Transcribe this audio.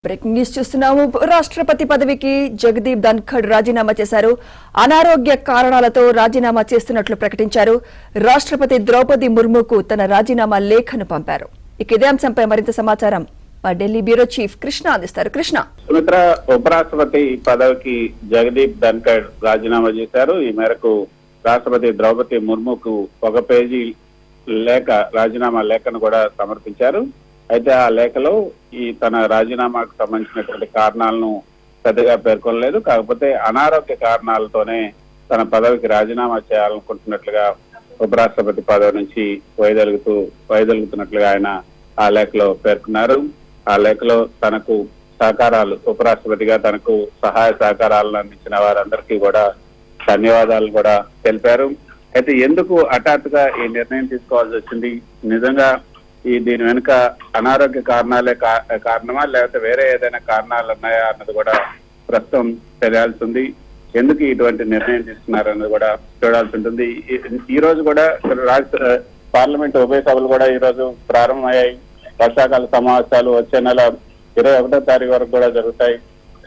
Breaking news చూస్తున్నాము. రాష్ట్రపతి పదవికి జగదీప్ ధన్ఖడ్ రాజీనామా చేశారు. అనారోగ్య కారణాలతో రాజీనామా చేస్తున్నట్లు ప్రకటించారు. రాష్ట్రపతి ద్రౌపది ముర్ముకు తన రాజీనామా లేఖను పంపారు. ఇక ఇదే అంశంపై మరింత సమాచారం మా ఢిల్లీ బ్యూరో చీఫ్ కృష్ణ అందిస్తారు. కృష్ణ. సుమిత్ర, ఉపరాష్ట్రపతి పదవికి జగదీప్ ధన్ఖడ్ రాజీనామా చేశారు. ఈ మేరకు రాష్ట్రపతి ద్రౌపది ముర్ముకు ఒక పేజీ రాజీనామా లేఖను కూడా సమర్పించారు. అయితే ఆ లేఖలో తన రాజీనామాకు సంబంధించినటువంటి కారణాలను పెద్దగా పేర్కొనలేదు. కాకపోతే అనారోగ్య కారణాలతోనే తన పదవికి రాజీనామా చేయాలనుకుంటున్నట్లుగా ఉపరాష్ట్రపతి పదవి నుంచి వైదొలుగుతున్నట్లుగా ఆయన ఆ లేఖలో పేర్కొన్నారు. ఆ లేఖలో తనకు సహకారాలు, ఉపరాష్ట్రపతిగా తనకు సహాయ సహకారాలను అందించిన వారందరికీ కూడా ధన్యవాదాలు కూడా తెలిపారు. అయితే ఎందుకు హఠాత్తుగా ఈ నిర్ణయం తీసుకోవాల్సి వచ్చింది, నిజంగా దీని వెనుక అనారోగ్య కారణాలే కారణమా లేకపోతే వేరే ఏదైనా కారణాలు ఉన్నాయా అన్నది కూడా ప్రస్తుతం తెలియాల్సి ఉంది. ఎందుకు ఇటువంటి నిర్ణయం తీసుకున్నారన్నది కూడా చూడాల్సి ఉంటుంది. ఈ రోజు కూడా పార్లమెంట్ ఉభయ సభలు కూడా ఈ రోజు ప్రారంభమయ్యాయి. వర్షాకాల సమావేశాలు వచ్చే నెల 21వ తారీఖు వరకు కూడా జరుగుతాయి.